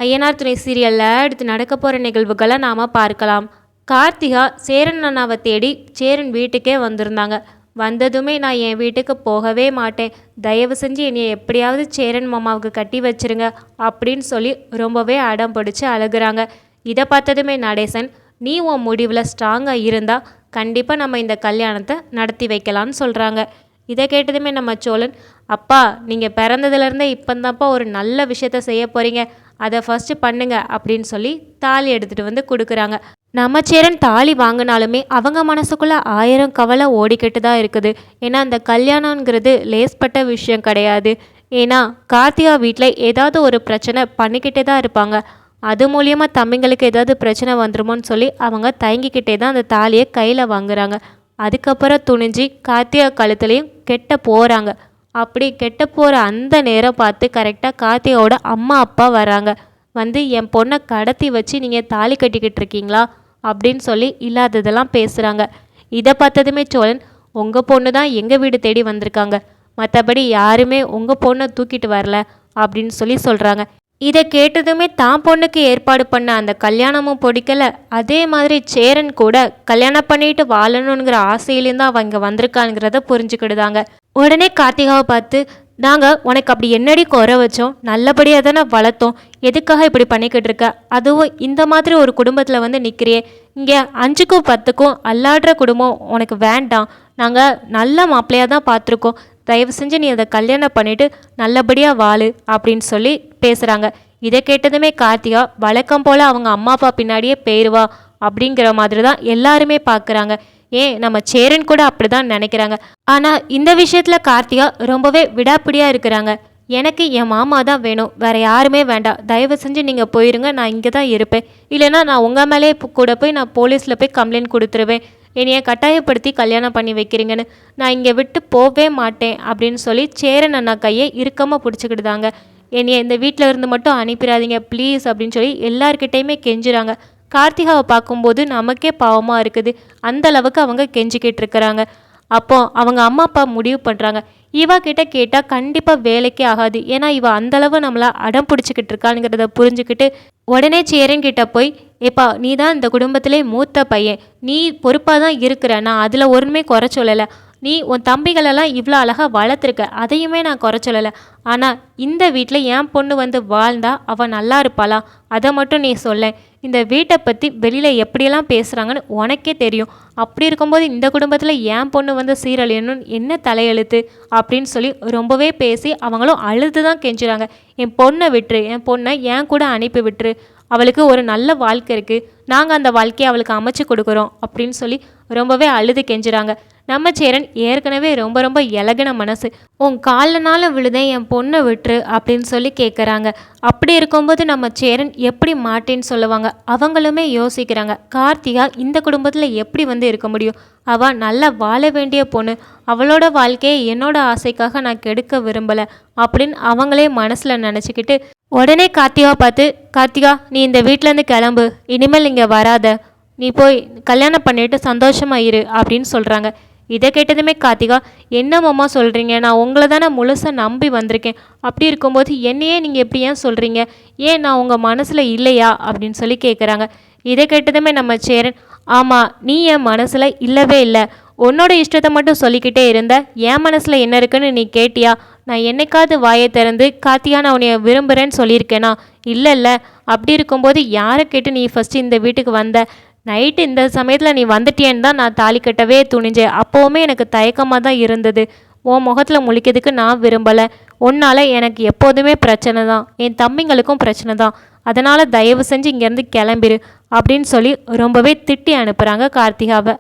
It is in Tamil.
ஐயனார் துணை சீரியலில் அடுத்து நடக்க போகிற நிகழ்வுகளை நாம் பார்க்கலாம். கார்த்திகா சேரன் அண்ணாவை தேடி சேரன் வீட்டுக்கே வந்திருந்தாங்க. வந்ததுமே நான் என் வீட்டுக்கு போகவே மாட்டேன், தயவு செஞ்சு என்னை எப்படியாவது சேரன் மாமாவுக்கு கட்டி வச்சிருங்க அப்படின்னு சொல்லி ரொம்பவே அடம் பிடிச்சி அழுகுறாங்க. இதை பார்த்ததுமே நடேசன், நீ உன் முடிவில் ஸ்ட்ராங்காக இருந்தால் கண்டிப்பாக நம்ம இந்த கல்யாணத்தை நடத்தி வைக்கலான்னு சொல்கிறாங்க. இதை கேட்டதுமே நம்ம சோழன், அப்பா நீங்கள் பிறந்ததுலேருந்தே இப்போந்தாப்பா ஒரு நல்ல விஷயத்த செய்ய போகிறீங்க, அதை ஃபஸ்ட்டு பண்ணுங்க அப்படின்னு சொல்லி தாலி எடுத்துகிட்டு வந்து கொடுக்குறாங்க. நம்ம சேரன் தாலி வாங்கினாலுமே அவங்க மனசுக்குள்ளே 1000 கவலை ஓடிக்கிட்டு தான் இருக்குது. ஏன்னா அந்த கல்யாணங்கிறது லேஸ்பட்ட விஷயம் கிடையாது. ஏன்னா கார்த்திகா வீட்டில் ஏதாவது ஒரு பிரச்சனை பண்ணிக்கிட்டே தான் இருப்பாங்க. அது மூலியமாக தம்பிங்களுக்கு ஏதாவது பிரச்சனை வந்துருமோன்னு சொல்லி அவங்க தயங்கிக்கிட்டே தான் அந்த தாலியை கையில் வாங்குறாங்க. அதுக்கப்புறம் துணிஞ்சு கார்த்திகா கழுத்துலேயும் கெட்ட போகிறாங்க. அப்படி கெட்ட போகிற அந்த நேரம் பார்த்து கரெக்டாக கார்த்திகாவோட அம்மா அப்பா வராங்க. வந்து என் பொண்ணை கடத்தி வச்சு நீங்கள் தாலி கட்டிக்கிட்டு இருக்கீங்களா அப்படின்னு சொல்லி இல்லாததெல்லாம் பேசுகிறாங்க. இதை பார்த்ததுமே சோழன், உங்கள் பொண்ணு தான் எங்கள் வீடு தேடி வந்திருக்காங்க, மற்றபடி யாருமே உங்கள் பொண்ணை தூக்கிட்டு வரல அப்படின்னு சொல்லி சொல்கிறாங்க. இதை கேட்டதுமே தான் பொண்ணுக்கு ஏற்பாடு பண்ண அந்த கல்யாணமும் பிடிக்கல. அதே மாதிரி சேரன் கூட கல்யாணம் பண்ணிட்டு வாழணுங்கிற ஆசையிலேருந்து தான் அவங்க வந்திருக்காங்கிறத புரிஞ்சுக்கிடுதாங்க. உடனே கார்த்திகாவை பார்த்து, நாங்கள் உனக்கு அப்படி என்னடி குறை வச்சோம், நல்லபடியாக தானே வளர்த்தோம், எதுக்காக இப்படி பண்ணிக்கிட்டு இருக்க, அதுவும் இந்த மாதிரி ஒரு குடும்பத்தில் வந்து நிற்கிறியே, இங்கே 5க்கும் 10க்கும் அல்லாடுற குடும்பம் உனக்கு வேண்டாம், நாங்கள் நல்ல மாப்பிள்ளையாக தான் பார்த்துருக்கோம், தயவு செஞ்சு நீ அதை கல்யாணம் பண்ணிவிட்டு நல்லபடியாக வாழு அப்படின்னு சொல்லி பேசுகிறாங்க. இதை கேட்டதுமே கார்த்திகா வழக்கம் போல் அவங்க அம்மா அப்பா பின்னாடியே போயிடுவா அப்படிங்கிற மாதிரி தான் எல்லாருமே பார்க்குறாங்க. ஏன் நம்ம சேரன் கூட அப்படி தான் நினைக்கிறாங்க. ஆனால் இந்த விஷயத்தில் கார்த்திகா ரொம்பவே விடாப்பிடியாக இருக்கிறாங்க. எனக்கு என் மாமா தான் வேணும், வேறு யாருமே வேண்டாம், தயவு செஞ்சு நீங்கள் போயிருங்க, நான் இங்கே தான் இருப்பேன், இல்லைனா நான் உங்கள் மேலே கூட போய் நான் போலீஸில் போய் கம்ப்ளைண்ட் கொடுத்துருவேன், என்னைய கட்டாயப்படுத்தி கல்யாணம் பண்ணி வைக்கிறீங்கன்னு நான் இங்கே விட்டு போவே மாட்டேன் அப்படின்னு சொல்லி சேரன் அண்ணா கையை இறுக்கமாக பிடிச்சிக்கிட்டுதாங்க. என்னைய இந்த வீட்டில் இருந்து மட்டும் அனுப்பிடாதீங்க ப்ளீஸ் அப்படின்னு சொல்லி எல்லார்கிட்டையுமே கெஞ்சுறாங்க. கார்த்திகாவை பார்க்கும்போது நமக்கே பாவமாக இருக்குது, அந்த அளவுக்கு அவங்க கெஞ்சிக்கிட்டு இருக்கிறாங்க. அப்போ அவங்க அம்மா அப்பா முடிவு பண்ணுறாங்க, இவா கிட்ட கேட்டால் கண்டிப்பாக வேலைக்கே ஆகாது, ஏன்னா இவ அந்தளவு நம்மளை அடம் பிடிச்சிக்கிட்டு இருக்காளுங்கிறத புரிஞ்சுக்கிட்டு உடனே சேரன் கிட்ட போய், ஏப்பா நீ தான் இந்த குடும்பத்திலே மூத்த பையன், நீ பொறுப்பாக தான் இருக்கிற, நான் அதில் ஒன்றுமே குறை சொல்லலை, நீ உன் தம்பிகளெல்லாம் இவ்வளோ அழகாக வளர்த்துருக்க, அதையுமே நான் குறை சொல்லலை, ஆனால் இந்த வீட்டில் என் பொண்ணு வந்து வாழ்ந்தா அவள் நல்லா இருப்பாளா, அதை மட்டும் நீ சொல்ல, இந்த வீட்டை பற்றி வெளியில் எப்படியெல்லாம் பேசுகிறாங்கன்னு உனக்கே தெரியும், அப்படி இருக்கும்போது இந்த குடும்பத்தில் என் பொண்ணு வந்து சீரழியணும் என்ன தலையெழுத்து அப்படின்னு சொல்லி ரொம்பவே பேசி அவங்களும் அழுது தான் கெஞ்சுறாங்க. என் பொண்ணை விட்டுரு, என் பொண்ணை என் கூட அனுப்பி விட்டுரு, அவளுக்கு ஒரு நல்ல வாழ்க்கை இருக்குது, நாங்கள் அந்த வாழ்க்கையை அவளுக்கு அமைச்சு கொடுக்குறோம் அப்படின்னு சொல்லி ரொம்பவே அழுது கெஞ்சுறாங்க. நம்ம சேரன் ஏற்கனவே ரொம்ப ரொம்ப இலகின மனசு, உன் காலினால விழுதேன், என் பொண்ணை விட்டுரு அப்படின்னு சொல்லி கேட்குறாங்க. அப்படி இருக்கும்போது நம்ம சேரன் எப்படி மாட்டேன்னு சொல்லுவாங்க. அவங்களுமே யோசிக்கிறாங்க, கார்த்திகா இந்த குடும்பத்தில் எப்படி வந்து இருக்க முடியும், அவள் நல்லா வாழ வேண்டிய பொண்ணு, அவளோட வாழ்க்கையை என்னோட ஆசைக்காக நான் கெடுக்க விரும்பலை அப்படின்னு அவங்களே மனசில் நினச்சிக்கிட்டு உடனே கார்த்திகா பார்த்து, கார்த்திகா நீ இந்த வீட்டிலேருந்து கிளம்பு, இனிமேல் இங்கே வராத, நீ போய் கல்யாணம் பண்ணிட்டு சந்தோஷமாக இரு அப்படின்னு சொல்கிறாங்க. இதை கேட்டதுமே கார்த்திகா, என்ன மாமா சொல்கிறீங்க, நான் உங்களை தானே முழுசாக நம்பி வந்திருக்கேன், அப்படி இருக்கும்போது என்னையே நீங்கள் எப்படி ஏன் சொல்கிறீங்க, ஏன் நான் உங்கள் மனசில் இல்லையா அப்படின்னு சொல்லி கேட்குறாங்க. இதை கேட்டதுமே நம்ம சேரன், ஆமாம் நீ என் மனசில் இல்லவே இல்லை, உன்னோட இஷ்டத்தை மட்டும் சொல்லிக்கிட்டே இருந்த, என் மனசில் என்ன இருக்குன்னு நீ கேட்டியா, நான் என்னைக்காவது வாயை திறந்து கார்த்திகா நான் உன்னைய விரும்புகிறேன்னு சொல்லியிருக்கேனா, இல்லை, அப்படி இருக்கும்போது யாரை கேட்டு நீ ஃபஸ்ட்டு இந்த வீட்டுக்கு வந்த, நைட்டு இந்த சமயத்தில் நீ வந்துட்டியேன்னு தான் நான் தாலி கட்டவே துணிஞ்சேன், அப்போவுமே எனக்கு தயக்கமாக தான் இருந்தது, உன் முகத்தில் முழிக்கிறதுக்கு நான் விரும்பலை, உன்னால் எனக்கு எப்போதுமே பிரச்சனை தான், என் தம்பிங்களுக்கும் பிரச்சனை தான், அதனால் தயவு செஞ்சு இங்கேருந்து கிளம்பிரு அப்படின்னு சொல்லி ரொம்பவே திட்டி அனுப்புகிறாங்க கார்த்திகாவை.